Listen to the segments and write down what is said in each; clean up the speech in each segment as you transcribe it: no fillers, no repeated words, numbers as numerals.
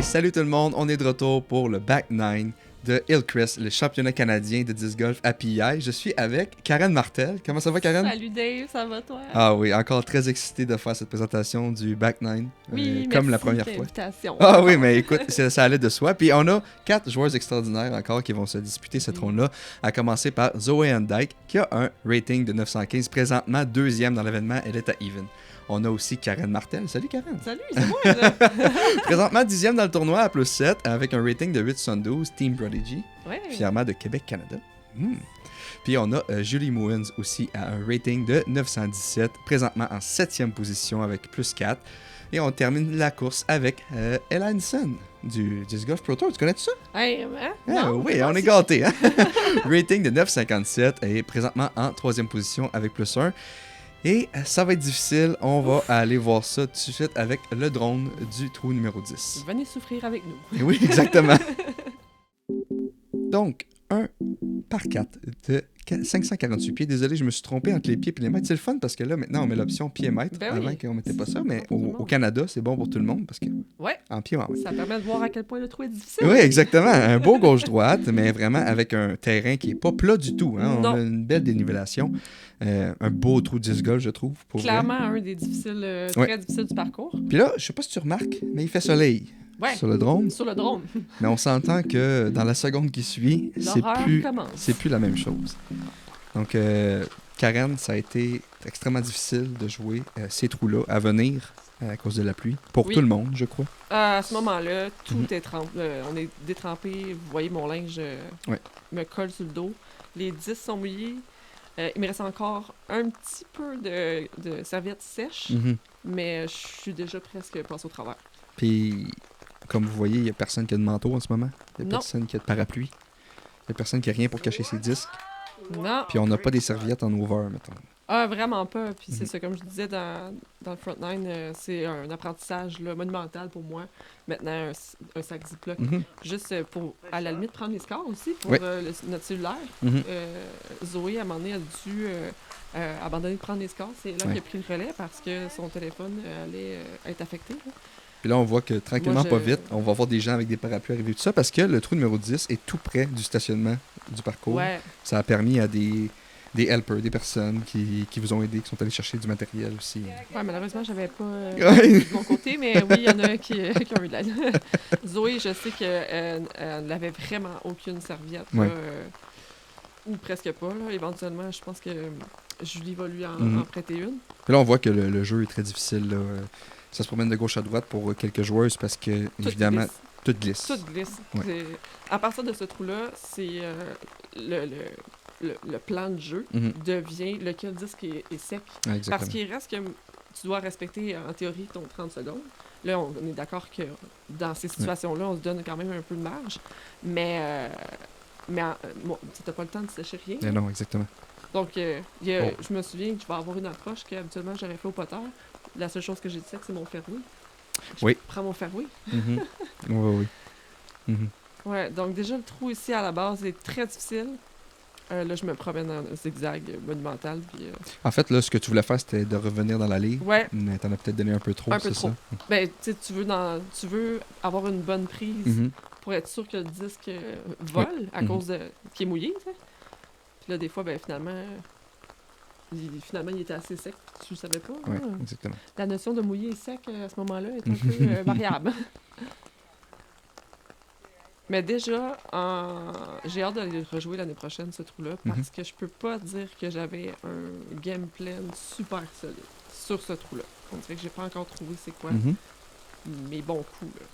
Hey, salut tout le monde, on est de retour pour le Back 9 de Hillcrest, le championnat canadien de disc golf à PEI. Je suis avec Karen Martel. Comment ça va, Karen? Salut Dave, ça va toi? Ah oui, encore très excité de faire cette présentation du Back 9, Oui, comme la merci première de fois. l'invitation. Ah oui, mais écoute, ça allait de soi. Puis on a 4 joueurs extraordinaires encore qui vont se disputer ce trône-là, à commencer par Zoe Dyke, qui a un rating de 915, présentement deuxième dans l'événement, elle est à even. On a aussi Karen Martel. Salut Karen! Salut, c'est moi là! Présentement 10e dans le tournoi à plus 7 avec un rating de 812, Team Prodigy, Ouais. fièrement de Québec, Canada. Puis on a Julie Mouins aussi à un rating de 917, présentement en 7e position avec plus 4. Et on termine la course avec Ella Hansen du Disc Golf Pro Tour. Tu connais tout ça? Hey, hein? Ah, Non, oui, mais on non, est gâtés. Hein? Rating de 957 et présentement en 3e position avec plus 1. Et ça va être difficile. On va aller voir ça tout de suite avec le drone du trou numéro 10. Venez souffrir avec nous. Et oui, exactement. Donc, un par 4 de 548 pieds. Désolé, je me suis trompé entre les pieds et les mètres. C'est le fun parce que là, maintenant, on met l'option pied-mètre. Ben avant oui. qu'on mettait pas ça, mais Pour tout le au monde. Canada, c'est bon pour tout le monde parce que Ouais, en pied, ouais. ça permet de voir à quel point le trou est difficile. Oui, exactement. Un beau gauche-droite, mais vraiment avec un terrain qui est pas plat du tout. Hein? On Non. a une belle dénivellation. Un beau trou de disc golf, je trouve. Pour vrai. Clairement, un des difficiles, très difficiles du parcours. Puis là, je sais pas si tu remarques, mais il fait soleil Ouais, sur le drone. sur le drone. Mais on s'entend que dans la seconde qui suit, L'horreur commence. c'est plus la même chose. Donc, Karen, ça a été extrêmement difficile de jouer ces trous-là à venir à cause de la pluie. Pour Oui. tout le monde, je crois. À ce moment-là, tout Mhm. est trempé. On est détrempé. Vous voyez, mon linge Ouais. me colle sur le dos. Les 10 sont mouillés. Il me reste encore un petit peu de serviettes sèches, Mhm. mais je suis déjà presque passée au travers. Puis, comme vous voyez, il n'y a personne qui a de manteau en ce moment. Il n'y a Non. personne qui a de parapluie. Il n'y a personne qui a rien pour cacher ses disques. Non, Puis on n'a pas des serviettes en over, mettons. vraiment pas. Puis c'est Mhm. ça, comme je disais dans le front nine, c'est un apprentissage là, monumental pour moi. Maintenant, un sac Ziploc. Mhm. Juste pour, à la limite, prendre les scores aussi pour Oui. notre cellulaire. Mhm. Zoé, à un moment donné, a dû abandonner de prendre les scores. C'est là Ouais. qu'il a pris le relais parce que son téléphone allait être affecté. Là. Puis là, on voit que tranquillement, Moi, pas vite, on va voir des gens avec des parapluies arriver, tout ça, parce que le trou numéro 10 est tout près du stationnement du parcours. Ouais, Ça a permis à des helpers, des personnes qui vous ont aidé, qui sont allés chercher du matériel aussi. ouais, malheureusement, j'avais pas Ouais. de mon côté, mais oui, il y en a qui ont eu de l'aide. Zoé, je sais qu'elle n'avait vraiment aucune serviette. Ouais. Là, ou presque pas. Là. Éventuellement, je pense que Julie va lui en Mhm. prêter une. Puis là, on voit que le jeu est très difficile. Là. Ça se promène de gauche à droite pour quelques joueuses parce que, Tout évidemment, glisse. tout glisse. Tout glisse. Ouais. À partir de ce trou-là, c'est le plan de jeu Mhm. devient lequel disque est sec. Ouais, exactement. Parce qu'il reste que tu dois respecter en théorie ton 30 secondes. Là, on est d'accord que dans ces situations-là, on se donne quand même un peu de marge. Mais bon, tu n'as pas le temps de sécher rien. Eh non, exactement. Donc, je me souviens que je vais avoir une approche qu'habituellement j'aurais fait au poteur. La seule chose que j'ai dit, c'est mon fairway. Oui. Je prends mon fairway. Mhm. Oui, oui. Mhm. Ouais, donc déjà, le trou ici à la base est très difficile. Là, je me promène en zigzag monumental. Puis, En fait, là, ce que tu voulais faire, c'était de revenir dans l'allée. ouais, Mais t'en as peut-être donné un peu trop, un peu c'est trop. ça? Ben, tu sais, tu veux avoir une bonne prise Mhm. pour être sûr que le disque vole à Mhm. cause de qui est mouillé, tu sais. Puis là, des fois, ben finalement, il était assez sec. Tu le savais pas. Oui, hein? exactement. La notion de mouillé et sec à ce moment-là est un peu variable. Mais déjà, j'ai hâte de le rejouer l'année prochaine, ce trou-là, parce que je peux pas dire que j'avais un game plan super solide sur ce trou-là. On dirait que j'ai pas encore trouvé c'est quoi Mhm. mes bons coups, là.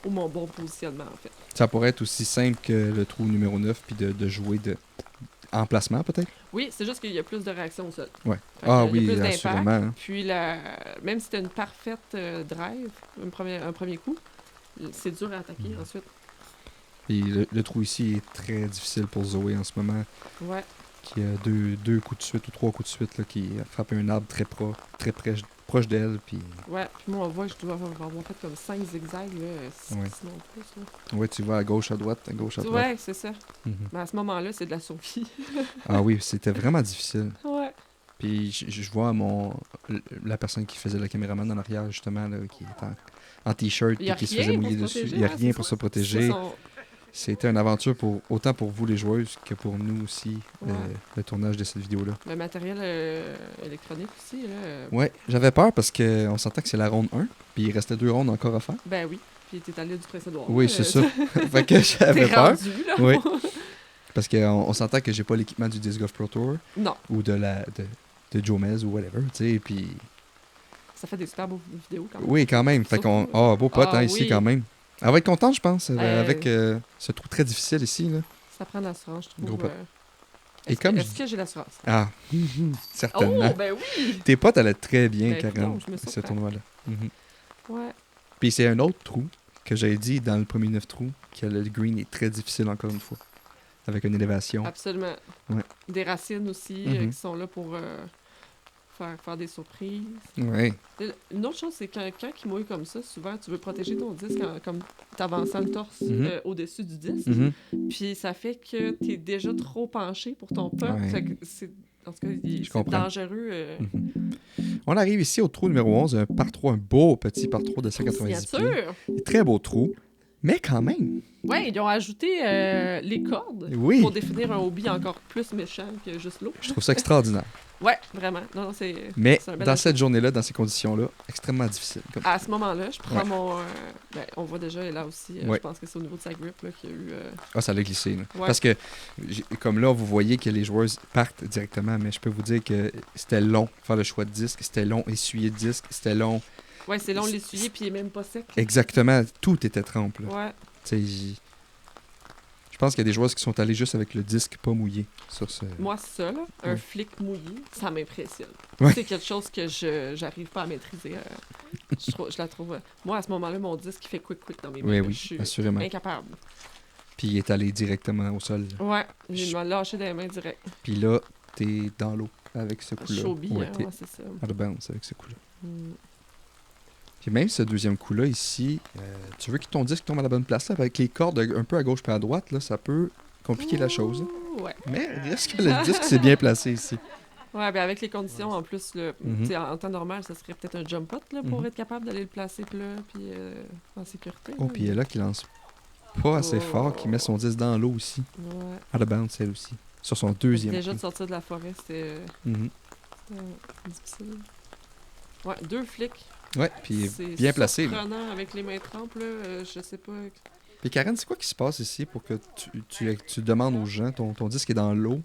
Ou mon bon positionnement, en fait. Ça pourrait être aussi simple que le trou numéro 9 puis de jouer en placement, peut-être? Oui, c'est juste qu'il y a plus de réactions au sol. Ouais. Fait que Ah il y a oui, plus d'impact. assurément. Hein. Puis, même si c'était une parfaite drive, un premier coup, c'est dur à attaquer ensuite. Puis le trou ici est très difficile pour Zoé en ce moment, Ouais. qui a deux coups de suite ou 3 coups de suite, là, qui a frappé un arbre très proche d'elle. Puis Ouais, puis moi, on voit que je dois avoir fait comme 5 zigzags, là, Ouais. sinon plus, là. ouais, tu vas à gauche, à droite, à gauche, à droite. Ouais, c'est ça. Mhm. Mais à ce moment-là, c'est de la survie. Ah oui, c'était vraiment difficile. Ouais. Puis je vois la personne qui faisait le caméraman en arrière, justement, là, qui est en t-shirt Il y a et qui se rien faisait pour mouiller se dessus. protéger, Il n'y a hein, rien c'est pour ça. se protéger. C'est son- C'était une aventure autant pour vous, les joueuses, que pour nous aussi, Ouais. le tournage de cette vidéo-là. Le matériel électronique aussi, là. Ouais, j'avais peur parce qu'on s'entend que c'est la ronde 1, puis il restait 2 rondes encore à faire. Ben oui. Puis t'es allé du précédent. Oui, c'est ça. Fait que j'avais T'es peur. rendu, là. Oui. Parce qu'on s'entend que j'ai pas l'équipement du Disc Golf Pro Tour Non. ou de Joe Mez ou whatever, tu sais, puis... Ça fait des super beaux vidéos quand même. Oui, quand même. Fait Surtout, qu'on... Ah, beau pote, ah, hein, ici, oui. quand même. Elle va être contente, je pense, avec ce trou très difficile ici, là. Ça prend de l'assurance, je trouve. Gros pas. Et Est-ce comme que, je- est-ce que j'ai l'assurance? Ah, certainement. Oh, ben oui! Tes potes allaient très bien, Ben, Karen, non, je me ce surprends. tournoi-là. Mhm. Ouais. Puis c'est un autre trou que j'avais dit dans le premier 9 trous, que le green est très difficile encore une fois, avec une élévation. Absolument. Ouais. Des racines aussi Mhm. qui sont là pour faire des surprises. Ouais. Une autre chose, c'est quand il mouille comme ça, souvent, tu veux protéger ton disque comme t'avançant le torse Mhm. au-dessus du disque. Mhm. Puis ça fait que t'es déjà trop penché pour ton putt. Ouais. Fait que en tout cas, Je c'est comprends. dangereux. Mhm. On arrive ici au trou numéro 11, un par 3, un beau petit par 3 de 190 pieds. Signature! Très beau trou, mais quand même. Ouais, ils ont ajouté les cordes Oui, pour définir un hobby encore plus méchant que juste l'eau. je trouve ça extraordinaire. Ouais, vraiment. Non, c'est. Mais c'est un bel dans ajout. cette journée-là, dans ces conditions-là, extrêmement difficile. Comme... À ce moment-là, je prends Ouais. mon. Ben, on voit déjà, elle est là aussi. Ouais. Je pense que c'est au niveau de sa grip là, qu'il y a eu. Ah, ça l'a glissé. Là. Ouais. Parce que, comme là, vous voyez que les joueuses partent directement, mais je peux vous dire que c'était long faire le choix de disque, c'était long essuyer le disque, c'était long. Ouais, c'est long de l'essuyer, puis il est même pas sec. Exactement, tout était trempe. Là. Ouais. Tu sais, je pense qu'il y a des joueuses qui sont allées juste avec le disque pas mouillé sur ce... Moi, ça, là, un Ouais. flic mouillé, ça m'impressionne. Ouais. C'est quelque chose que j'arrive pas à maîtriser. Je la trouve. Moi, à ce moment-là, mon disque, il fait quick dans mes mains. Oui, là. oui, Je suis assurément. incapable. Puis il est allé directement au sol. Ouais, j'ai me lâché des mains direct. Puis là, t'es dans l'eau avec ce coup-là. Chauby, Ouais, hein, t'es ouais, c'est ça. out of bounds avec ce coup-là. Mm. Puis même ce deuxième coup-là ici, tu veux que ton disque tombe à la bonne place là, avec les cordes un peu à gauche puis à droite, là, ça peut compliquer la chose. Là. Ouh, ouais. Mais reste que le disque s'est bien placé ici. Ouais, ben avec les conditions, en plus, là, Mhm. tu sais, en temps normal, ça serait peut-être un jump pot là, pour Mhm. être capable d'aller le placer plat, puis en sécurité. Oh, là. puis elle est là qui lance pas assez fort, qui met son disque dans l'eau aussi. Ouais. Out of bounds, elle aussi. Sur son deuxième Déjà de coup. sortir de la forêt, c'était Mhm. difficile. Ouais, 2 flics. Ouais, puis C'est bien placé. Là. surprenant avec les mains trempes, là, je sais pas. Puis Karen, c'est quoi qui se passe ici pour que tu demandes aux gens, ton disque est dans l'eau,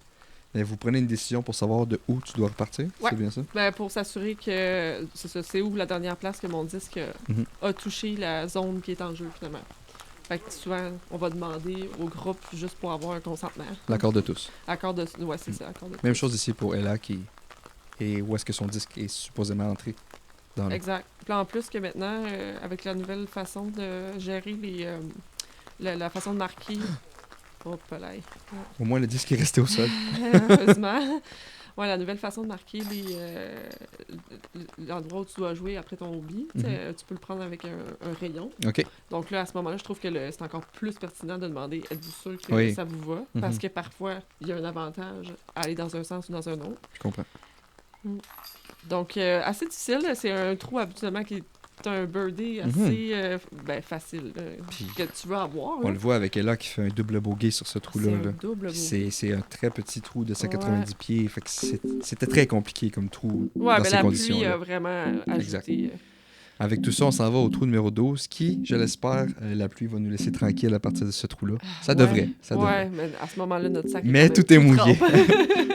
mais vous prenez une décision pour savoir de où tu dois repartir? Ouais. C'est bien ça? Ben, pour s'assurer que c'est où la dernière place que mon disque Mhm. a touché la zone qui est en jeu, finalement. Fait que souvent, on va demander au groupe juste pour avoir un consentement. L'accord de tous. Accord de... Ouais, c'est ça, accord de... Même chose ici pour Ella et où est-ce que son disque est supposément entré dans l'eau. Exact. Puis là, en plus que maintenant, avec la nouvelle façon de gérer la façon de marquer... Oh, palais. Au moins le disque est resté au sol. Heureusement. Ouais, la nouvelle façon de marquer l'endroit où tu dois jouer après ton hobby, tu sais, tu peux le prendre avec un rayon. OK. Donc là, à ce moment-là, je trouve que c'est encore plus pertinent de demander êtes-vous sûr que Oui. ça vous va? Mhm. Parce que parfois, il y a un avantage à aller dans un sens ou dans un autre. Je comprends. Donc, assez difficile. C'est un trou habituellement qui est un birdie assez facile Puis- que tu veux avoir. On là. le voit avec Ella qui fait un double bogey sur ce C'est trou-là. un là. double Puis beau. c'est un très petit trou de 190 pieds. Fait que c'était très compliqué comme trou Ouais, dans mais ces la conditions. pluie a vraiment Exact. ajouté. Avec tout ça, on s'en va au trou numéro 12 qui, je l'espère, la pluie va nous laisser tranquille à partir de ce trou-là. Ça devrait. Ça devrait. Ouais, mais à ce moment-là, notre sac Mais quand même tout est plus mouillé. trempe.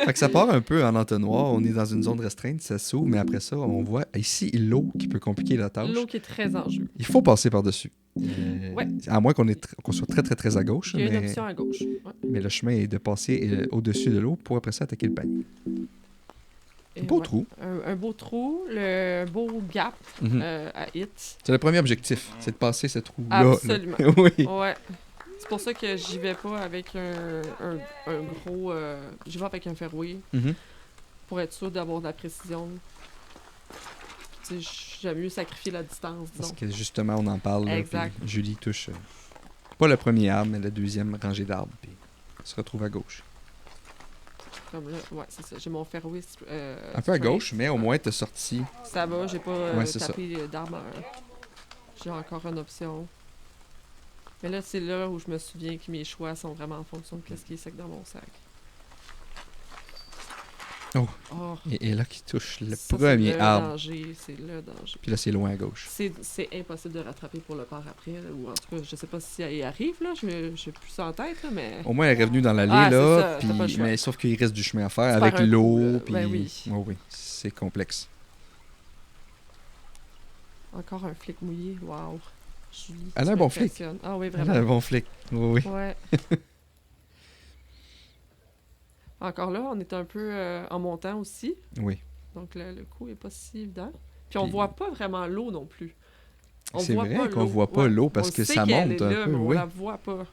Fait que ça part un peu en entonnoir. On est dans une zone restreinte, ça s'ouvre, mais après ça, on voit ici l'eau qui peut compliquer la tâche. L'eau qui est très en jeu. Il faut passer par-dessus. Ouais. À moins qu'on soit très, très, très à gauche. Il y a une Mais, option à gauche. Ouais. mais le chemin est de passer au-dessus de l'eau pour après ça attaquer le panier. Et Beau ouais. trou. Un beau trou, le beau gap Mhm. à hit. C'est le premier objectif, c'est de passer ce trou-là. là. Absolument. Oui. Ouais. C'est pour ça que j'y vais pas avec un gros... j'y vais avec un fairway Mhm. pour être sûr d'avoir de la précision. Tu sais, j'aime mieux sacrifier la distance, disons. Parce que justement, on en parle. là, Exact. puis Julie touche pas le premier arbre, mais la deuxième rangée d'arbres. Puis elle se retrouve à gauche. Comme là, ouais, c'est ça. J'ai mon fairway Un peu à straight. gauche, mais au moins, t'as sorti. Ça va, j'ai pas Ouais, c'est tapé d'arme. J'ai encore une option. Mais là, c'est là où je me souviens que mes choix sont vraiment en fonction de ce qui est sec dans mon sac. Oh. Oh, Et là qui touche le ça, premier c'est le arbre. danger, c'est le danger. Puis là, c'est loin à gauche. C'est impossible de rattraper pour le par après, là, ou en tout cas, je sais pas si elle y arrive, là, je sais plus ça en tête, là, mais... Au moins, elle est revenue dans l'allée, Ah, c'est là. ça, t'as pas le choix. Mais sauf qu'il reste du chemin à faire Tu avec perds un coup, l'eau. là. Puis... Ben oui. Oh, oui, c'est complexe. Encore un flic mouillé, waouh. Julie, Elle tu a un bon flic. m'impressionnes. Ah oui, Elle vraiment. a un bon flic. Oui, oui. Ouais. Encore là, on est un peu en montant aussi, Oui. donc le coup est pas si évident. Puis on Puis- voit pas vraiment l'eau non plus. On C'est voit vrai pas qu'on l'eau. voit pas Ouais. l'eau parce On que sait ça qu'elle monte est un là, peu. mais on Oui, la voit pas.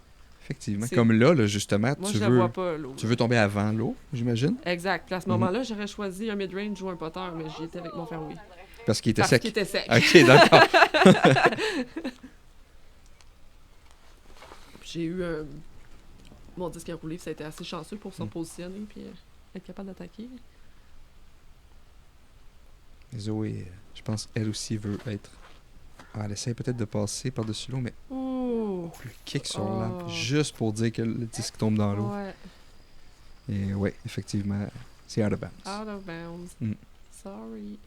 effectivement. C'est- Comme là, justement, Moi, tu je la veux... vois pas, l'eau. Tu veux tomber avant l'eau, j'imagine? Exact. Puis à ce Mhm. moment-là, j'aurais choisi un mid-range ou un putter, mais j'y étais avec mon fairway. Parce qu'il était Parce sec. qu'il était sec. Ok, d'accord. J'ai eu mon disque à rouler, puis ça a été assez chanceux pour se positionner puis être capable d'attaquer. Zoé, je pense elle aussi veut être... Ah, elle essaie peut-être de passer par-dessus l'eau, mais Ouh! le kick sur Oh. l'arbre, juste pour dire que le disque tombe dans l'eau. Ouais. Et ouais, effectivement, c'est out of bounds. Out of bounds. Mm. Sorry.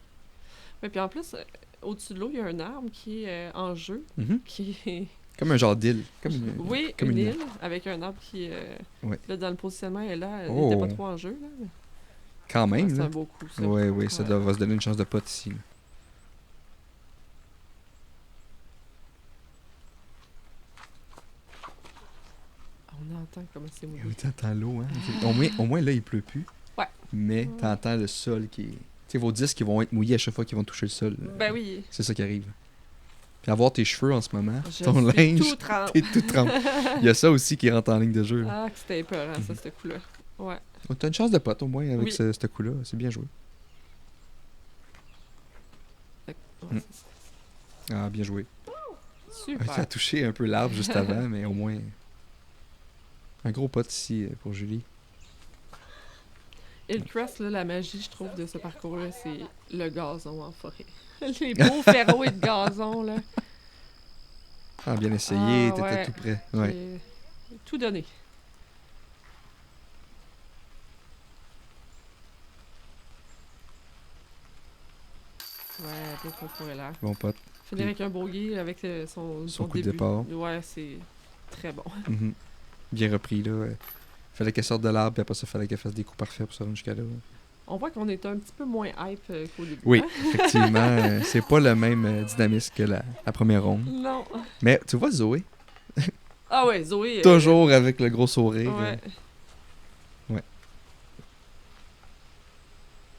Mais puis en plus, au-dessus de l'eau, il y a un arbre qui est en jeu, Mhm. qui est... Comme un genre d'île. Comme une... Oui, comme une une- île, avec un arbre qui... Ouais. Là, dans le positionnement, elle est là, elle Oh. n'était pas trop en jeu. Là, mais... Quand Ouais, même, c'est là. un beau coup, ça. Oui, oui, ça Ouais. va se donner une chance de pote ici. Là. On entend comment c'est mouillé. Oui, t'entends l'eau, hein. Au moins, là, il pleut plus. Ouais. Mais t'entends le sol qui est... Tu sais, vos disques qui vont être mouillés à chaque fois qu'ils vont toucher le sol. Ben oui. C'est ça qui arrive. Puis avoir tes cheveux en ce moment, Je ton suis linge, tout trempe. t'es tout trempé. Il y a ça aussi qui rentre en ligne de jeu. Là. Ah, que c'était épeurant, ça, ce coup-là. Ouais. Oh, t'as une chance de pote, au moins, avec Oui. ce coup-là. C'est bien joué. Ouais, Mm. c'est ça. Ah, bien joué. Super. Ça a touché un peu l'arbre juste avant, mais au moins... Un gros pote ici pour Julie. Hillcrest, là, la magie, je trouve, de ce parcours-là, c'est le gazon en forêt. Les beaux ferroés de gazon, là. Ah, bien essayé, Ah, t'étais ouais. tout prêt. Ouais. J'ai tout donné. Ouais, beau parcours là. Bon pote. Finir avec un bogey avec son coup de début. départ. Ouais, c'est très bon. Mhm. Bien repris, là. Fallait qu'elle sorte de l'arbre, puis après ça, fallait qu'elle fasse des coups parfaits pour se rendre jusqu'à là. On voit qu'on est un petit peu moins hype qu'au début. Oui, hein? effectivement, c'est pas le même dynamisme que la première ronde. Non. Mais tu vois, Zoé, Ah ouais, Zoé. toujours avec le gros sourire. Ouais. Ouais.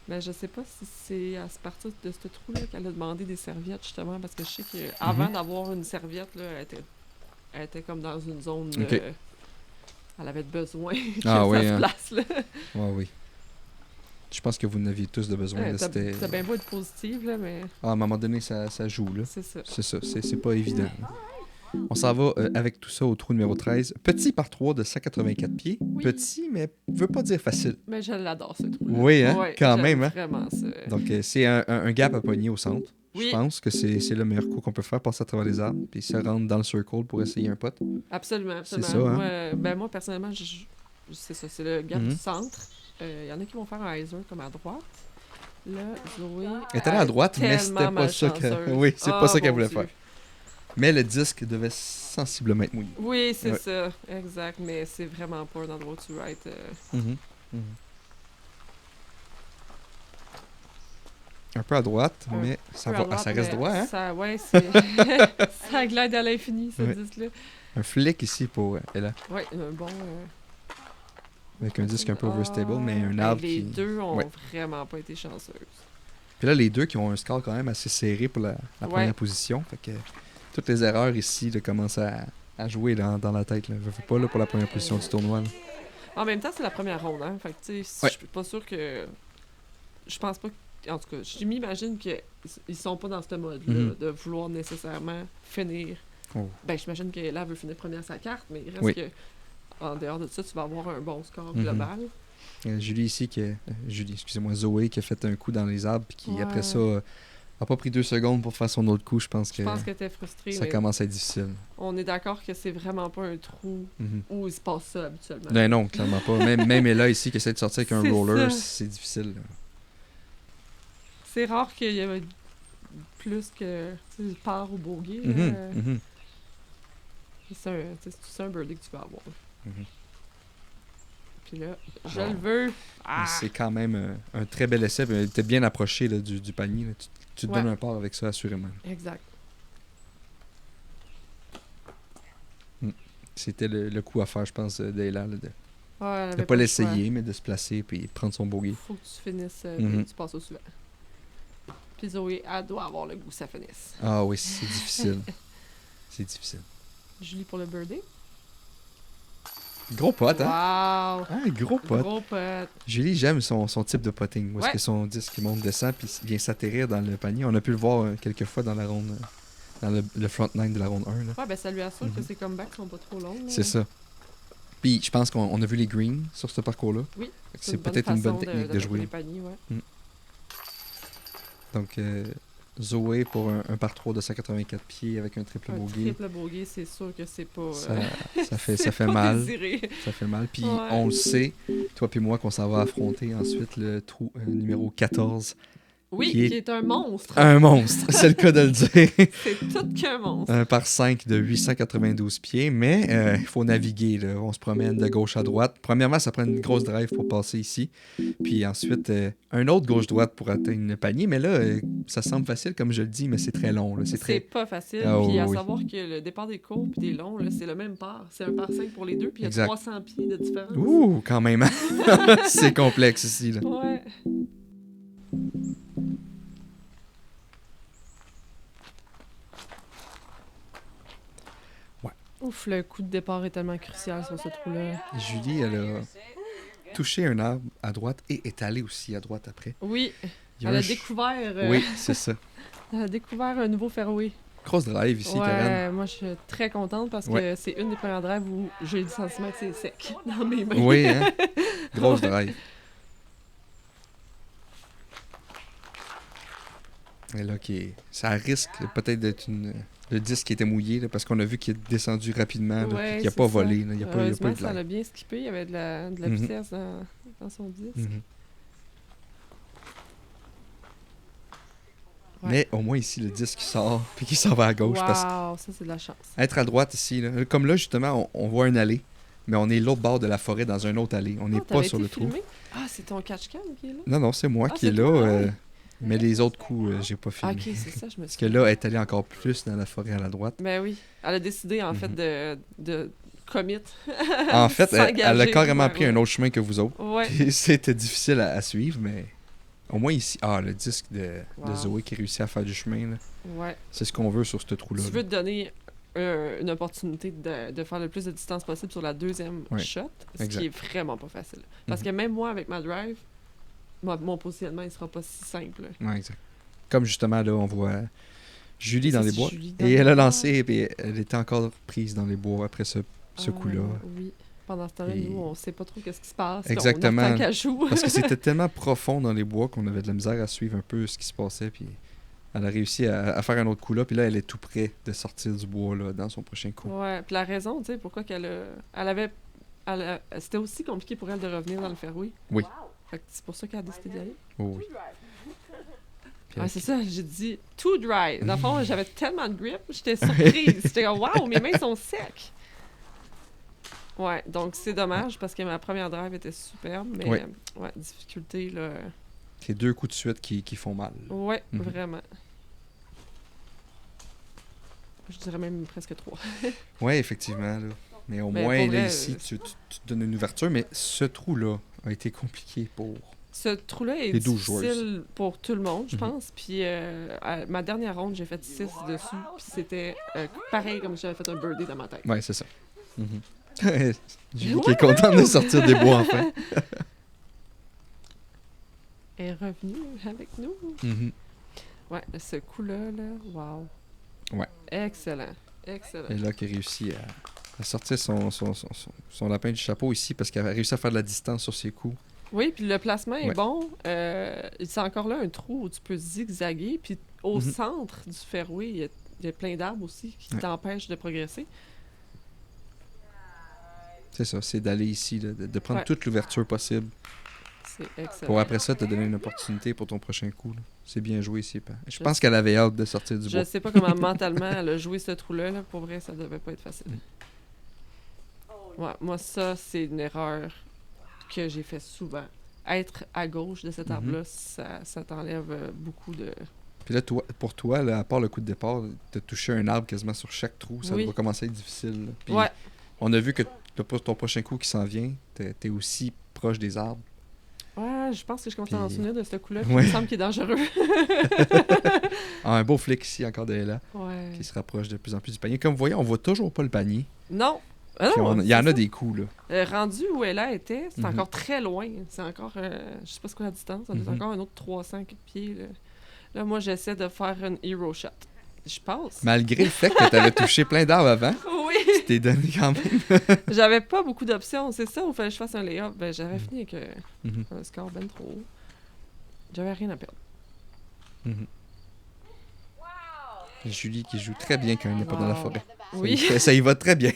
Mais je sais pas si c'est à partir de ce trou-là qu'elle a demandé des serviettes, justement, parce que je sais qu'avant d'avoir une serviette, là, elle était comme dans une zone... Ok. Elle avait besoin que Ah ça oui, se hein. place, là. Ouais, oui. Je pense que vous en aviez tous de besoin. Ouais, là, c'était... T'as bien beau être positive, là, mais Ah, à un moment donné, ça joue, là. c'est ça. C'est ça, c'est pas évident. On s'en va avec tout ça au trou numéro 13. Petit par 3 de 184 pieds. Oui. Petit, mais veut pas dire facile. Mais je l'adore, ce trou-là. Oui, hein, Ouais, quand j'aime même, hein. vraiment ça. Donc, c'est un gap à pogner au centre. Oui. Je pense que c'est le meilleur coup qu'on peut faire, passer à travers les arbres, puis se rendre dans le circle pour essayer un putt. Absolument, absolument. C'est ça, hein? Moi, personnellement, c'est ça, c'est le gap Mhm. du centre. Il y en a qui vont faire un hyzer comme à droite. Là, Zoé. Elle est allée à droite, mais c'était tellement pas ça qu'elle... malchanceuse. Oui, c'est Ah, pas ça qu'elle mon voulait Dieu. faire. Mais le disque devait sensiblement être mouillé. Oui, c'est Ouais. ça, exact. Mais c'est vraiment pas un endroit où tu vas être. Mhm. Un peu à droite, Un mais ça, peu à va, droite, ça reste mais droit, hein? Ça, ouais, c'est. Ça glide à l'infini, ce Ouais. disque-là. Un flick ici pour Ella, Ouais, un bon. avec un disque un peu overstable, mais un ben, arbre les qui... deux ont Ouais. vraiment pas été chanceuses. Puis là, les deux qui ont un score quand même assez serré pour la Ouais. première position. Fait que toutes les erreurs ici là, commencent à jouer dans la tête. Là. Je veux pas là, pour la première position du tournoi. Là. En même temps, c'est la première ronde, hein. Fait que, tu sais, Ouais. je suis pas sûre que. Je pense pas que. En tout cas, je m'imagine qu'ils sont pas dans ce mode-là, Mhm. de vouloir nécessairement finir. Oh. Ben, j'imagine que là, elle veut finir première sa carte, mais il reste Oui. que. En dehors de ça, tu vas avoir un bon score Mhm. global. Julie ici, Julie, excusez-moi, Zoé, qui a fait un coup dans les arbres, puis qui, Ouais. après ça, a pas pris 2 secondes pour faire son autre coup. Je pense que t'es frustrée, ça mais commence à être difficile. on est d'accord que c'est vraiment pas un trou Mhm. où il se passe ça habituellement. Ben non, clairement pas. Même Ella ici, qui essaie de sortir avec un C'est roller, ça. c'est difficile. Là. C'est rare qu'il y ait plus que tu pars au bogey. Mhm, mhm, C'est un birdie que tu veux avoir. mhm. Puis là, je le veux. Mais Ah! c'est quand même un très bel essai. Il était bien approché là, du panier. Là. Tu te Ouais. donnes un part avec ça, assurément. Exact. C'était le coup à faire, je pense, d'Ella. De Ouais, elle ne avait pas le choix. l'essayer, mais de se placer et prendre son bogey. Faut que tu finisses, Mhm. puis tu passes au suivant. Puis Zoé, elle doit avoir le goût, ça finisse. Ah oui, c'est difficile. C'est difficile. Julie pour le birdie. Gros pot, hein? Wow! Ah, gros pot. Gros putt. Julie, j'aime son type de potting. Où est-ce Ouais. que son disque il monte, descend, puis il vient s'atterrir dans le panier. On a pu le voir quelques fois dans la ronde, dans le front nine de la ronde 1. Là. Ouais, ben ça lui assure que Mhm. ses comebacks sont pas trop longs. là. C'est ça. Puis je pense qu'on a vu les greens sur ce parcours-là. Oui. C'est peut-être une bonne technique de Les jouer. paniers, ouais. Donc, Zoé pour un par 3 de 184 pieds avec un triple Un bogey. triple bogey, c'est sûr que c'est pas... Ça fait c'est pas mal. désiré. Ça fait mal. Puis Ouais. on le sait, toi puis moi, qu'on s'en va affronter ensuite le trou numéro 14. Oui, Qui est- qui est un monstre. Un monstre, c'est le cas de le dire. C'est tout qu'un monstre. Un par 5 de 892 pieds, mais il faut naviguer. Là. On se promène de gauche à droite. Premièrement, ça prend une grosse drive pour passer ici. Puis ensuite, un autre gauche-droite pour atteindre le panier. Mais là, ça semble facile, comme je le dis, mais c'est très long. Là. C'est C'est très... pas facile. Ah, Puis à oui. savoir que le départ des courts puis des longs, là, c'est le même par. C'est un par 5 pour les deux, puis il y a Exact. 300 pieds de différence. Ouh, quand même. C'est complexe ici. Là. Ouais. Ouais. Ouf, le coup de départ est tellement crucial sur ce trou-là. Julie, elle a touché un arbre à droite et est allée aussi à droite après. Oui, Il y a elle un a ch- découvert... Oui, c'est ça. Elle a découvert un nouveau fairway. Grosse drive ici, Karen. Ouais, moi je suis très contente parce que Ouais. c'est une des premières drives où j'ai le sentiment que c'est sec dans mes mains. Oui, hein? Grosse Ouais. drive. Et là, ça risque peut-être d'être le disque qui était mouillé, là, parce qu'on a vu qu'il est descendu rapidement, là, puis Ouais, qu'il n'a c'est pas ça. volé. Là, il n'y a pas eu Heureusement, de ça l'a lag. bien skippé. Il y avait de la Mhm. vitesse dans son disque. Mhm. Ouais. Mais au moins ici, le disque sort, puis qu'il s'en va à gauche. Parce Wow, ça c'est de la chance. qu'être à droite ici, là, comme là, justement, on voit un allée, mais on est l'autre bord de la forêt dans un autre allée. On n'est Ah, pas t'avais sur été le trou. filmé? Ah, c'est ton catch-cam qui est là? Non, non, c'est moi Ah, qui est c'est là. toi, ouais. Mais les autres coups, j'ai pas Ah, filmé. ok, c'est ça, je me Parce suis que là, elle est allée encore plus dans la forêt à la droite. Ben oui. Elle a décidé, en fait, Mhm. de commit. En fait, elle a S'engager carrément pour pris un autre chemin que vous autres. Ouais. Puis c'était difficile à suivre, mais au moins ici. Ah, le disque de Wow. Zoé qui réussit à faire du chemin, là. Ouais. C'est ce qu'on veut sur ce trou-là. Tu veux te donner une opportunité de faire le plus de distance possible sur la deuxième Ouais. shot, ce Exact. qui est vraiment pas facile. Parce Mhm. que même moi, avec ma drive, mon positionnement, il sera pas si simple. Ouais, exact. Comme justement, là, on voit Julie Ça, dans les c'est bois. Julie dans Et les elle a bois. lancé, et puis elle était encore prise dans les bois après ce coup-là. Oui. Pendant ce temps-là, Et- nous, on sait pas trop qu'est-ce qui se passe. Exactement. On attend qu'elle joue. Parce que c'était tellement profond dans les bois qu'on avait de la misère à suivre un peu ce qui se passait. Puis elle a réussi à faire un autre coup là. Puis là, elle est tout près de sortir du bois là, dans son prochain coup. Ouais, puis la raison, tu sais, pourquoi c'était aussi compliqué pour elle de revenir dans le fairway. Oui. Fait que c'est pour ça qu'elle a décidé d'y aller. Oh oui. Puis Ah, elle- c'est ça, j'ai dit too dry. Dans le fond, j'avais tellement de grip, j'étais surprise. J'étais comme, waouh, mes mains sont secs. Ouais, donc c'est dommage parce que ma première drive était superbe, mais Ouais. ouais, difficulté, là. C'est 2 coups de suite qui font mal. Ouais, Mhm. vraiment. Je dirais même presque 3. Oui, effectivement. Là. Mais au Mais moins, pour là, vrai, ici, tu te donnes une ouverture. Mais ce trou-là a été compliqué pour. Ce trou-là est Les 12 joueuses. difficile pour tout le monde, je Mhm. pense. Puis ma dernière ronde, j'ai fait 6 dessus. Puis c'était pareil comme si j'avais fait un birdie dans ma tête. Ouais, c'est ça. Mhm. Julie qui est contente de sortir des bois enfin. Elle est revenue avec nous. Mhm. Ouais, ce coup-là, là, wow. Ouais. Excellent. Excellent. Et là, qui a réussi à sortir son lapin du chapeau ici parce qu'elle a réussi à faire de la distance sur ses coups. Oui, puis le placement est Ouais. bon. C'est encore là un trou où tu peux zigzaguer. Puis au Mhm. centre du fairway, il y a plein d'arbres aussi qui Ouais. t'empêchent de progresser. C'est ça, c'est d'aller ici, là, de prendre Ouais. toute l'ouverture possible C'est excellent. pour après ça te donner une opportunité pour ton prochain coup. Là. C'est bien joué ici. Je Je pense sais- qu'elle avait hâte de sortir du Je bois. sais pas comment mentalement elle a joué ce trou-là. Là. Pour vrai, ça devait pas être facile. Ouais, moi, ça, c'est une erreur que j'ai fait souvent. Être à gauche de cet Mhm. arbre-là, ça t'enlève beaucoup de... Puis là, toi, pour toi, là, à part le coup de départ, de toucher un arbre quasiment sur chaque trou, ça Oui. doit commencer à être difficile. Là. Puis Ouais, on a vu que ton prochain coup qui s'en vient, t'es aussi proche des arbres. ouais, je pense que je commence à m'en Puis- souvenir de ce coup-là. Puis Ouais. il me semble qu'il est dangereux. Ah, un beau flic ici, encore de là, Ouais. qui se rapproche de plus en plus du panier. Comme vous voyez, on voit toujours pas le panier. Non! Ah Puis non, il y en c'est a ça. des coups, là. Rendu où elle a été, c'est Mhm. encore très loin. C'est encore, je sais pas ce qu'on a la distance, ça doit être Mhm. encore un autre 300 pieds. Là, moi, j'essaie de faire un hero shot. Je passe. Malgré le fait que t'avais touché plein d'arbres avant, Oui! tu t'es donné quand même. J'avais pas beaucoup d'options, c'est ça, ou fallait que je fasse un lay-up. Ben, j'avais Mhm. fini avec Mhm. un score ben trop haut. J'avais rien à perdre. Mhm. Julie qui joue très bien quand elle n'est pas dans la Wow. forêt. Oui. Ça y va très bien.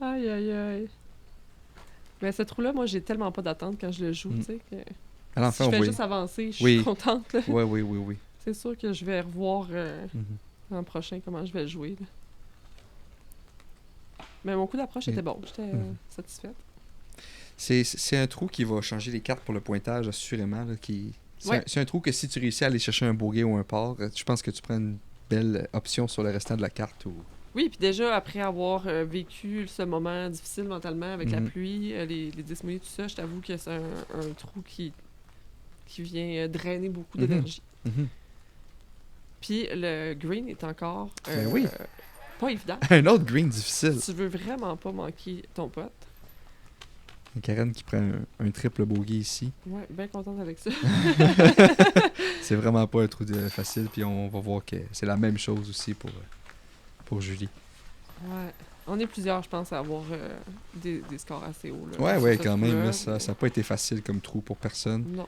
Aïe, aïe, aïe. Mais ce trou-là, moi, j'ai tellement pas d'attente quand je le joue, Mm. tu sais, que À l'enfant, si je fais oui. juste avancer, je Oui. suis contente, là. Oui, oui, oui, oui. C'est sûr que je vais revoir Mhm. l'an prochain comment je vais le jouer, là. Mais mon coup d'approche Et- était bon, j'étais Mhm. satisfaite. C'est un trou qui va changer les cartes pour le pointage, assurément. Là, Ouais. c'est un trou que si tu réussis à aller chercher un bogey ou un par, je pense que tu prends une belle option sur le restant de la carte. Oui, puis déjà, après avoir vécu ce moment difficile mentalement avec la Mhm. pluie, les 10 mouillés, tout ça, je t'avoue que c'est un trou qui vient drainer beaucoup Mhm. d'énergie. Mhm. Puis le green est encore Ben oui. pas évident. Un autre green difficile. Tu veux vraiment pas manquer ton pote. Karen qui prend un triple bogey ici. Ouais, bien contente avec ça. C'est vraiment pas un trou facile. Puis on va voir que c'est la même chose aussi pour Julie. Ouais. On est plusieurs, je pense, à avoir des scores assez hauts. Là, Ouais, sur ouais, ce quand même. trou-là, Là, ça mais- n'a pas été facile comme trou pour personne. Non,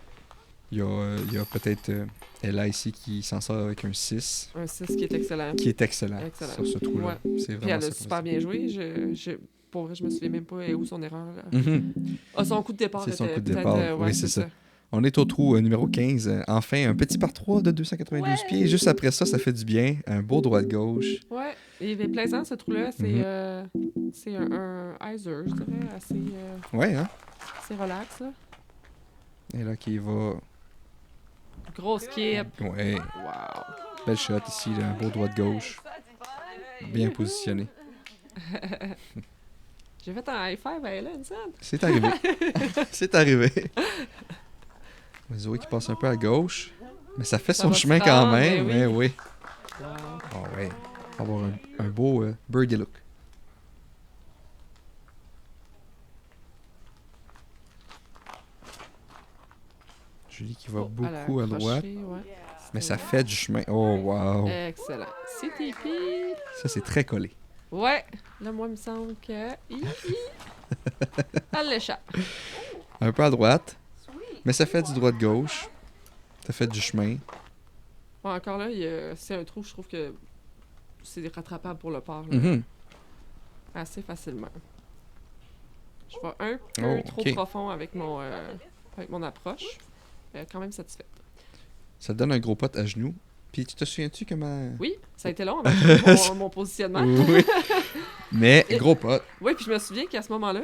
Il y a peut-être Ella ici qui s'en sort avec un 6, un 6 qui est excellent. qui est excellent, Excellent. sur ce trou-là. C'est Puis vraiment elle a ça. super bien joué. Pour vrai, je me souviens même pas où son erreur. Là. Mhm. Ah, son coup de départ C'est son était coup de peut-être, départ. ouais, Oui, c'est ça. On est au trou numéro 15. Enfin, un petit par 3 de 292 pieds. Juste après ça, ça fait du bien. Un beau droit de gauche. Ouais, il est plaisant ce trou-là. Mhm. C'est un hyzer, je dirais, Ouais, hein? assez relax. Là. Et là, qui va... Grosse skip. Ouais, Wow. belle shot ici. Là, un beau droit de gauche. Bien positionné. J'ai fait un high five à Ellen, ça. C'est arrivé. C'est arrivé. Zoé qui passe un peu à gauche. Mais ça fait Ça son va se chemin quand rendre, même. mais Mais oui. oui. Wow. Ah ouais. On va avoir un beau birdie look. Julie qui va Oh, elle a beaucoup à droite. accroché, ouais. Mais ça fait du chemin. Oh, wow. Excellent. CTP. Ça, c'est très collé. Ouais. Là, moi, il me semble que... Elle l'échappe. Un peu à droite. Mais ça fait du droit de gauche. Ça fait du chemin. Bon, encore là, c'est un trou, je trouve que c'est rattrapable pour le par. là. Mhm. Assez facilement. Je vais un peu Oh, trop ok. profond avec mon approche. Quand même satisfaite. Ça te donne un gros pote à genoux. Puis tu te souviens-tu comment... Oui, ça a été long avec mon positionnement. Oui. Mais gros pote. Oui, puis je me souviens qu'à ce moment-là,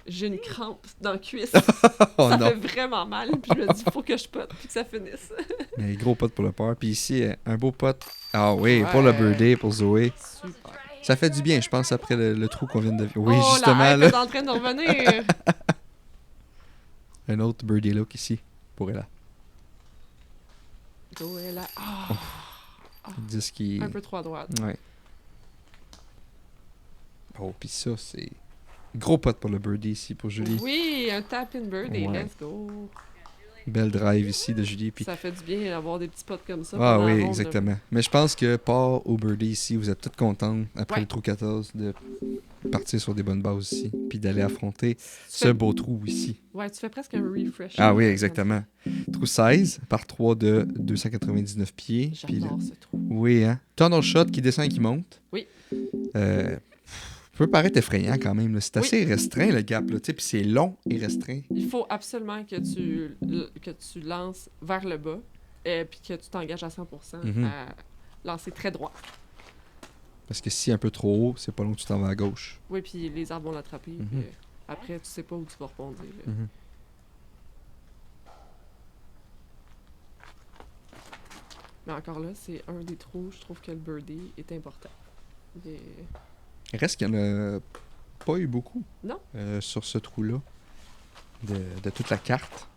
j'ai une crampe dans la cuisse. Oh ça non. fait vraiment mal. Puis je me dis, faut que je pote puis que ça finisse. Mais gros pote pour le par. Puis ici, un beau pote. Ah oui, pour le Ouais. birdie, pour Zoé. Super. Ça fait du bien, je pense, après le trou qu'on vient de... Oui, oh, justement, la hype là. est en train de revenir. Un autre birdie look ici, pour Ella. Go est là. Ah, Ils disent qu'il... un peu trop à droite. Ouais. Oh, puis ça, c'est... Gros pote pour le birdie ici, pour Julie. Oui, un tap-in birdie. Ouais. Let's go. Belle drive ici de Julie. Puis... Ça fait du bien d'avoir des petits pots comme ça. Ah pendant la oui, ronde, exactement. Mais je pense que par au birdie ici, vous êtes toutes contentes après Ouais. le trou 14 de partir sur des bonnes bases ici, puis d'aller affronter ce fais- beau trou ici. Ouais, tu fais presque un refresh. Ah oui, exactement. Trou 16 par 3 de 299 pieds. Puis là- J'adore ce trou. oui, hein. Tunnel shot qui descend et qui monte. Oui. Peut paraître effrayant quand même. Là. C'est Oui. assez restreint le gap, là, tu sais, puis c'est long et restreint. Il faut absolument que tu lances vers le bas et puis que tu t'engages à 100% Mhm. à lancer très droit. Parce que si un peu trop haut, c'est pas long que tu t'en vas à gauche. Oui, puis les arbres vont l'attraper. Mhm. Puis, après, tu sais pas où tu vas rebondir. Là. Mhm. Mais encore là, c'est un des trous, je trouve que le birdie est important. Il reste qu'il y en a pas eu beaucoup Non. sur ce trou-là de toute la carte.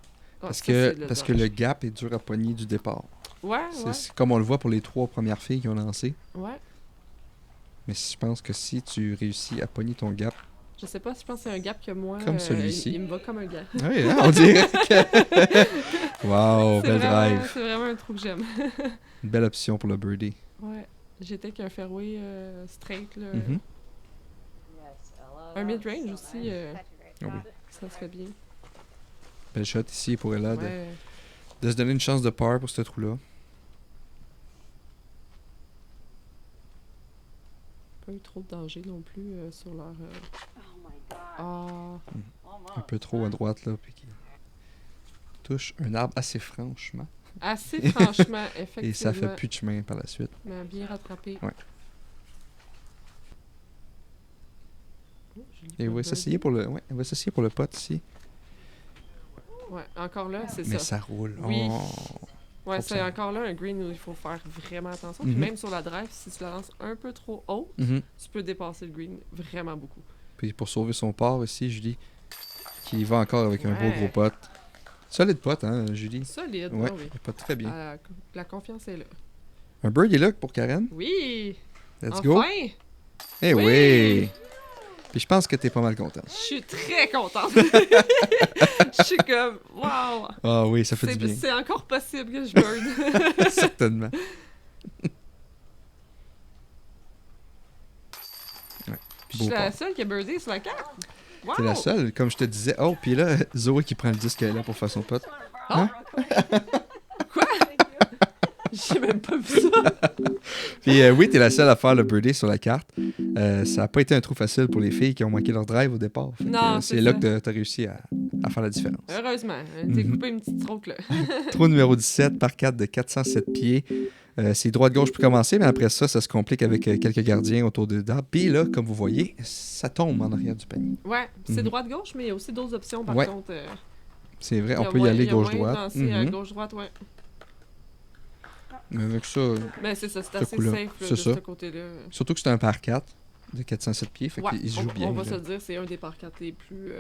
Ah, Parce ça, que, c'est le parce que danger. le gap est dur à pogner du départ. Ouais, C'est comme on le voit pour les 3 premières filles qui ont lancé. ouais. Mais je pense que si tu réussis à pogner ton gap... Je sais pas, je pense que c'est un gap que moi. Comme celui-ci. Il me va comme un gap. Oui, hein, on dirait que... Wow, C'est bel vraiment- drive. C'est vraiment un trou que j'aime. Une belle option pour le birdie. Ouais. J'étais qu'un fairway straight, là. Mhm. Un mid-range aussi, Ah oui. ça se fait bien. Belle shot ici pour Ella Ouais. de se donner une chance de par pour ce trou-là. Pas eu trop de danger non plus sur leur. Ah. Un peu trop à droite, là, puis qui touche un arbre assez franchement. Assez franchement, effectivement. Et ça fait plus de chemin par la suite. Mais bien rattrapé. Ouais. Oh, joli Et il va birdie. s'essayer pour le... Ouais, il va s'essayer pour le pot ici. Ouais, encore là, c'est Mais ça. ça roule. Oui. Oh. Ouais, faut que c'est ça- encore là un green où il faut faire vraiment attention. Mhm. Puis même sur la drive, si tu la lances un peu trop haut, Mhm. tu peux dépasser le green vraiment beaucoup. Puis pour sauver son part ici, Julie, qui y va encore avec un beau Ouais. gros pot. Solide pot, hein, Julie? Solide, Ouais, ah oui. il pot très bien. La confiance est là. Un birdie là pour Karen. Oui! Let's enfin! go. Eh oui. Oui. Puis je pense que t'es pas mal content. Je suis très contente. Je suis comme, wow! Ah oui, ça fait du bien. C'est encore possible que je bird. Certainement. Je Beau suis la part. seule qui a birdé sur la carte. Wow! T'es la seule, comme je te disais. Oh, puis là, Zoé qui prend le disque là pour faire son pot. J'ai même pas vu ça. Puis oui, t'es la seule à faire le birdie sur la carte. Ça a pas été un trou facile pour les filles qui ont manqué leur drive au départ. Fait que, Non, c'est c'est là ça. que t'as réussi à faire la différence. Heureusement. T'es Mhm. coupé une petite stroke, là. Trou numéro 17 par 4 de 407 pieds. C'est droite-gauche pour commencer, mais après ça, ça se complique avec quelques gardiens autour de d'arbres. Puis là, comme vous voyez, ça tombe en arrière du panier. Ouais, c'est Mhm. droite-gauche, mais il y a aussi d'autres options, par Ouais. contre. C'est vrai, Il y on a peut y moyen- aller il y a moyen de gauche-droite. lancer à Mhm. gauche-droite, ouais. Mais avec ça, Mais c'est ça, c'est Ce assez coup-là, safe là, c'est de ça. ce côté-là. surtout que c'est un par 4 de 407 pieds, fait Ouais, qu'il se joue bien. on va là. se le dire, c'est un des par 4 les plus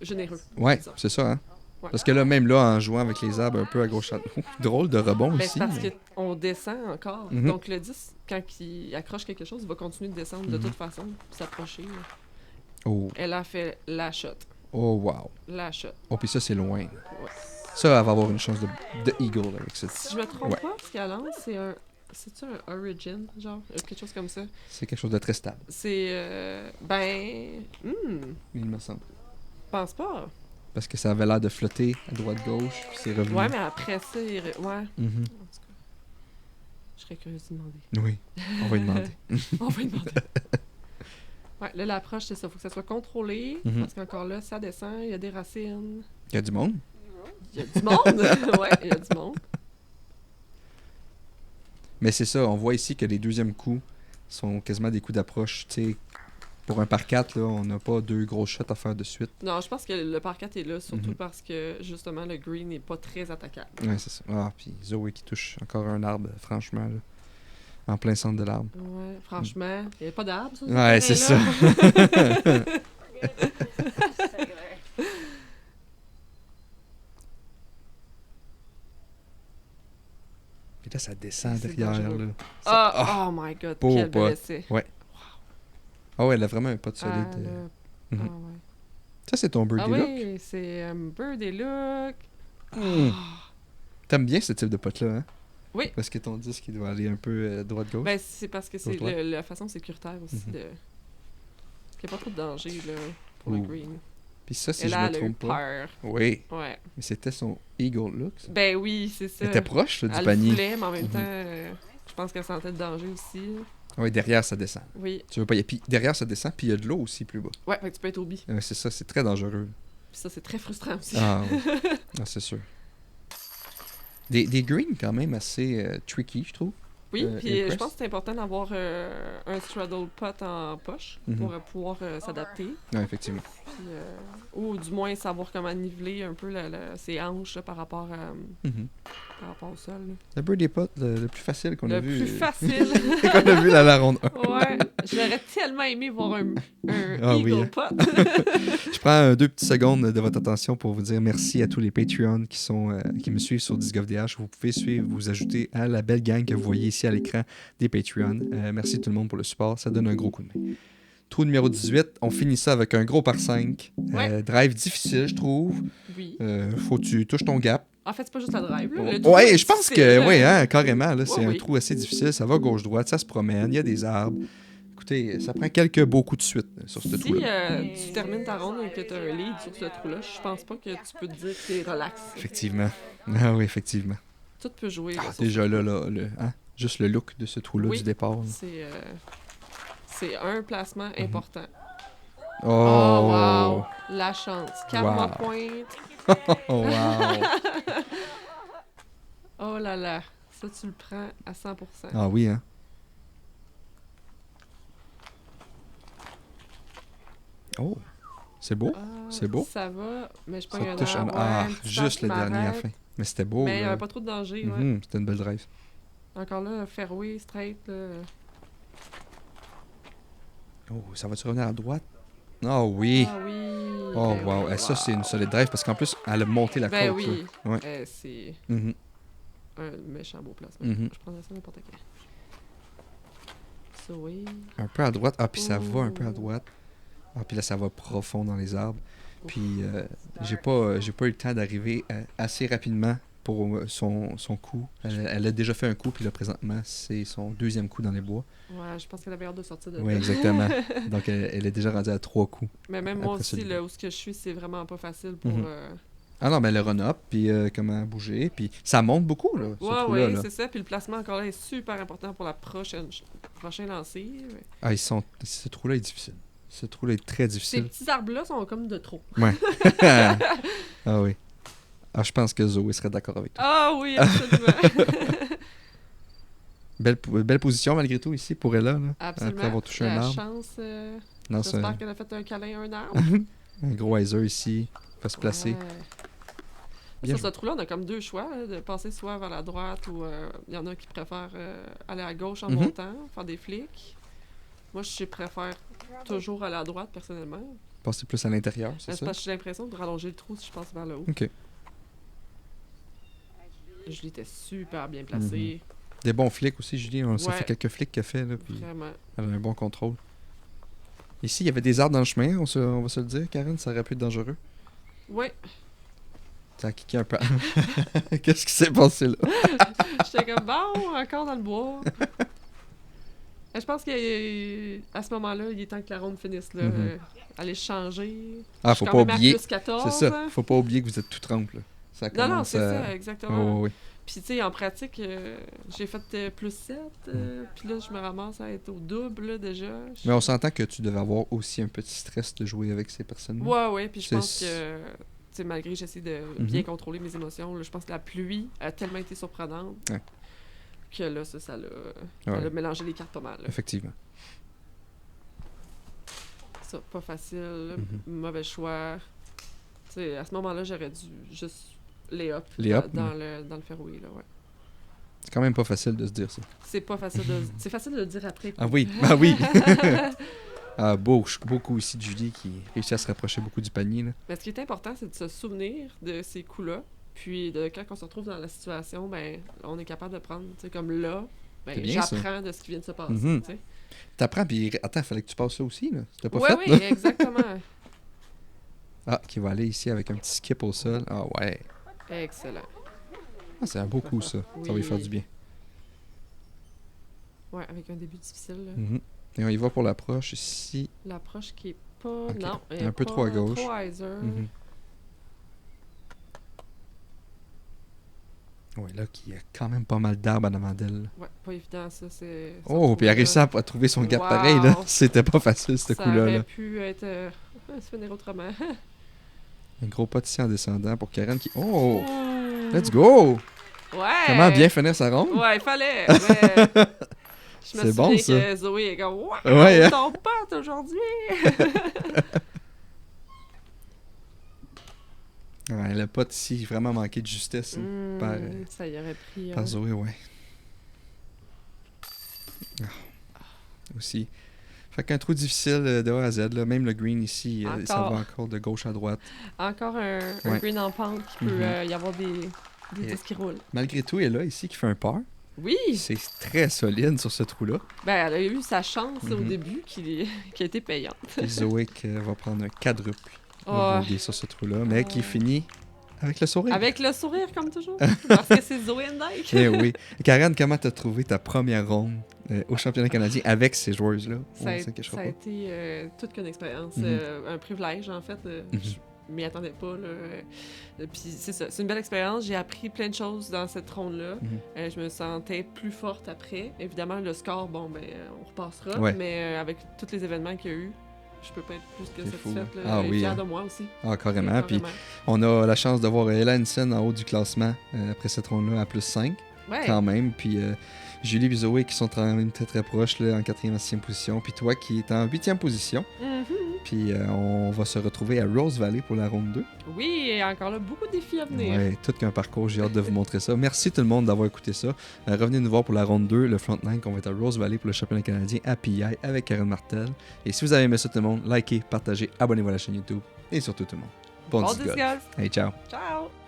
généreux. Ouais, disons. c'est ça, hein. Ouais. Parce que là, même là, en jouant avec les arbres un peu à gauche, à droite, drôle de rebond Ben, aussi. c'est parce mais- qu'on descend encore. Mhm. Donc le 10, quand il accroche quelque chose, il va continuer de descendre de Mhm. toute façon, puis s'approcher. là. Oh, Elle a fait la shot. oh, wow. La shot. Oh, puis ça, c'est loin. Ouais. Ça, elle va avoir une chance de eagle avec ça. Si je me trompe Ouais. pas, ce qu'elle lance, c'est un. C'est-tu un Origin, genre? Quelque chose comme ça. C'est quelque chose de très stable, C'est. il me semble. Je pense pas. Parce que ça avait l'air de flotter à droite-gauche, puis c'est revenu. Ouais, mais après ça, ouais. Mhm. En tout cas, je serais curieuse de demander. Oui, on va lui demander. On va lui demander. Ouais, là, l'approche, c'est ça. Faut que ça soit contrôlé. Mhm. Parce qu'encore là, ça descend, il y a des racines. Il y a du monde. Il y a du monde. Ouais, il y a du monde. Mais c'est ça, on voit ici que les deuxièmes coups sont quasiment des coups d'approche. Tu sais, pour un par 4, là, on n'a pas 2 gros shots à faire de suite. Non, je pense que le par 4 est là, surtout Mhm. parce que, justement, le green n'est pas très attaquable. Ouais, c'est ça. Ah, puis Zoé qui touche encore un arbre, franchement, là, en plein centre de l'arbre. Ouais, franchement, il n'y a pas d'arbre, ça. Ouais, c'est ça. Puis là, ça descend C'est derrière, dangereux. là. Ah, oh my god, Pauvre quel bel pote. essai. Ah ouais, elle a vraiment un pot solide. Ah, là. Mhm. Ah, ouais. Ça, c'est ton birdie Ah look. oui, c'est Birdie Look. Hmm. Ah. T'aimes bien ce type de pot-là, hein? Oui. Parce que ton disque, il doit aller un peu droite-gauche. Ben, c'est parce que c'est Gauche-droite. la façon sécuritaire aussi Mhm. de... n'y a pas trop de danger là, pour le Ouh. green. Puis ça, si Et je là, me elle a eu trompe pas. peur. Oui. Ouais. Mais c'était son Eagle Look, ça. Ben oui, c'est ça. Elle était proche là, du Elle le panier. voulait, mais en même Mhm. temps, je pense qu'elle sentait le danger aussi. Là. Oui, derrière, ça descend. Oui. Tu veux pas y... Puis derrière, ça descend, puis il y a de l'eau aussi plus bas. Ouais, fait que tu peux être au bi. C'est ça, c'est très dangereux. Puis ça, c'est très frustrant aussi. Ah, oui. Ah, c'est sûr. Des greens quand même assez tricky, je trouve. Oui, puis je Impress. pense que c'est important d'avoir un straddle pot en poche Mhm. pour pouvoir s'adapter. Oui, effectivement. Puis, ou du moins savoir comment niveler un peu ses hanches là, par rapport au sol. Là. Le birdie pot, le plus facile qu'on a Le vu. plus facile. qu'on a vu dans la ronde 1. Ouais, j'aurais tellement aimé voir un Ah oui, Eagle hein. pot. Je prends 2 petites secondes de votre attention pour vous dire merci à tous les Patreons qui me suivent sur Disc of DH. Vous pouvez vous ajouter à la belle gang que vous voyez ici à l'écran des Patreons. Merci tout le monde pour le support, ça donne un gros coup de main. Trou numéro 18, on finit ça avec un gros par 5. Ouais. Drive difficile, je trouve. Oui. Faut que tu touches ton gap. En fait, c'est pas juste la drive. Là. Le trou Ouais, est je pense difficile, que, là. oui, hein, carrément. Là, c'est Ouais, un oui. trou assez difficile. Ça va gauche-droite, ça se promène, il y a des arbres. Écoutez, ça prend quelques beaux coups de suite sur ce Si trou-là. tu termines ta ronde et que tu as un lead sur ce trou-là, je pense pas que tu peux te dire que t'es relax. Effectivement. Ah oui, effectivement. Tout peut jouer. Là, Ah, sur déjà ce là, trou-là. hein, juste le look de ce trou-là Oui. du départ. Là. C'est un placement important. Oh, Oh, wow! La chance. Karma Wow. point. Oh, wow. Oh là là. Ça, tu le prends à 100%. Ah oui, hein. Oh, c'est beau. Ah, c'est beau. Ça va, mais je Ça prends un touche arbre, Ah, ouais, un petit juste le arbre qui dernier à la m'arrête. fin. Mais c'était beau. Mais il n'y là. avait pas trop de danger, ouais. Mhm, c'était une belle drive. Encore là, fairway, straight, là. Oh, ça va-tu revenir à droite? Oh oui. Ah oui! Oh, ben wow. oui, Ça, c'est une solide drive parce qu'en plus, elle a monté la Ben côte. oui. là. Ouais. C'est Mhm, un méchant beau placement. mhm. Je prendrais ça n'importe quand. Ça, oui. Un peu à droite. Ah, puis ça va un peu à Oh. droite. Ah, puis là, ça va profond dans les arbres. Puis j'ai pas eu le temps d'arriver assez rapidement pour son coup. Elle a déjà fait un coup, puis là, présentement, c'est son deuxième coup dans les bois. Ouais, je pense qu'elle avait hâte de sortir de Oui, là. exactement. Donc, elle est déjà rendue à 3 coups. Mais même moi Après aussi, celui-là. là, où ce que je suis, c'est vraiment pas facile pour... Mhm. Ah non, mais le run-up, puis comment bouger, puis ça monte beaucoup, là, ce Ouais, trou-là. ouais, Là. c'est ça. Puis le placement, encore là, est super important pour la prochain lancer. Ouais. Ah, ce trou-là est difficile. Ce trou-là est très Ces difficile. petits arbres-là sont comme de trop. Ouais. Ah oui. Ah, je pense que Zoé serait d'accord avec toi. Ah oui, absolument. Belle position, malgré tout, ici, pour Ella, là. Absolument. Après avoir touché un La arbre. chance... Non, c'est J'espère qu'elle a fait un câlin à un arbre. un gros hyzer ici. Va se placer. Ouais. Bien Sur ce trou-là, on a comme deux choix, là, de passer soit vers la droite ou il y en a qui préfèrent aller à gauche en Mhm. montant, faire des flicks. Moi, je préfère toujours aller à droite, personnellement. Passer plus à l'intérieur, Mais c'est c'est ça? parce que j'ai l'impression de rallonger le trou si je passe vers le haut. OK. Julie était super bien placée. Des bons flics aussi, Julie. Ça Ouais. fait quelques flics qu'elle fait, là, puis Vraiment. elle a un bon contrôle. Ici, il y avait des arbres dans le chemin, on va se le dire, Karen, ça aurait pu être dangereux. Ouais. Ça a kické un peu. Qu'est-ce qui s'est passé là? J'étais comme, bon, encore dans le bois. Mais je pense qu'à ce moment-là, il est temps que la ronde finisse. Là. Mhm. Aller changer. Ah, Je suis faut quand pas même à oublier. plus 14. C'est ça. hein. Faut pas oublier que vous êtes tout trempe, là. Ça Non, non, commence c'est à- ça, exactement. Oh, oui. Puis, tu sais, en pratique, j'ai fait plus 7. Puis là, je me ramasse à être au double, là, déjà. Mais on s'entend que tu devais avoir aussi un petit stress de jouer avec ces personnes. Ouais, ouais. Puis je C'est- pense que, tu sais, malgré que j'essaie de bien contrôler mes émotions, là, je pense que la pluie a tellement été surprenante Ouais. que là, ça l'a Ouais. mélangé les cartes pas mal. là. Effectivement. Ça, pas facile. Mhm. Mauvais choix. Tu sais, à ce moment-là, j'aurais dû juste les up, Les up, dans le fairway, là, ouais. C'est quand même pas facile de se dire ça. C'est pas facile de... C'est facile de le dire après. Ah oui, ah oui. Ah, beaucoup ici de Julie qui réussit à se rapprocher beaucoup du panier. Là. Mais ce qui est important, c'est de se souvenir de ces coups-là. Puis de quand on se retrouve dans la situation, ben, on est capable de prendre, tu sais, comme là, C'est ben, bien, ça. j'apprends de ce qui vient de se passer, Mhm. tu sais. T'apprends, puis attends, fallait que tu passes ça aussi, là. C'était pas Ouais, fait, oui, là. exactement. Ah, qui va aller ici avec un petit skip au sol. Ah ouais. Excellent. Ah, c'est un beau coup, ça. Ça va lui faire du bien. Ouais, avec un début difficile, là. Mhm. Et on y va pour l'approche ici. L'approche qui est pas... Ok. Non, elle Un est peu pas trop à gauche. Trop hyzer. Mhm. Ouais, là, qui a quand même pas mal d'arbres en avant d'elle. Ouais, pas évident, ça. C'est Oh, puis elle a réussi à trouver son gap Wow. pareil, là. C'était pas facile, ce ça coup-là. aurait Là. pu être... se finir autrement. Un gros pas ici en descendant pour Karen qui... Oh! Ouh. Let's go! Ouais! Comment bien finir sa ronde? Ouais, il fallait. Mais... Je me C'est bon, souviens ça. que Zoé est comme « Wow! Ouais, hein? Ton pote aujourd'hui! » Ouais, le pot ici, vraiment manqué de justesse. Par, ça y aurait pris... par Zoé, ouais. Aussi. Fait qu'un trou difficile de A à Z, là. Même le green ici, ça va encore de gauche à droite. Encore un Ouais. green en pente qui peut y avoir des disques qui roulent. Malgré tout, elle est là ici qui fait un par. Oui! C'est très solide sur ce trou-là. Ben, elle a eu sa chance au début qui a été payante. Et Zoé qui va prendre un quadruple Oh. bogey sur ce trou-là, mais qui finit avec le sourire. Avec le sourire, comme toujours. Parce que c'est Zoé Dyke. Eh oui. Karen, comment t'as trouvé ta première ronde au championnat canadien avec ces joueuses-là? Ça a été toute qu'une expérience. Un privilège, en fait. Je m'y attendais pas. Puis c'est ça, c'est une belle expérience. J'ai appris plein de choses dans cette ronde-là. Je me sentais plus forte après. Évidemment, le score, bon, ben, on repassera. Ouais. Mais avec tous les événements qu'il y a eu, je peux pas être plus que satisfaite. Fou. Ah, oui, fière de moi aussi. Ah, carrément. Puis on a la chance de voir Ella Hansen en haut du classement après cette ronde-là à plus 5. Ouais. Quand même. Puis Julie et Zoé qui sont quand même très très proches là, en 4e et 6e position. Puis toi qui es en 8e position. Puis on va se retrouver à Rose Valley pour la ronde 2. Oui, et encore là, beaucoup de défis à venir. Ouais, tout qu'un parcours. J'ai hâte de vous montrer ça. Merci tout le monde d'avoir écouté ça. Revenez nous voir pour la ronde 2, le Frontline, qu'on va être à Rose Valley pour le championnat canadien à PI avec Karen Martel. Et si vous avez aimé ça tout le monde, likez, partagez, abonnez-vous à la chaîne YouTube. Et surtout tout le monde. Bon disc golf. Hey, ciao. Ciao.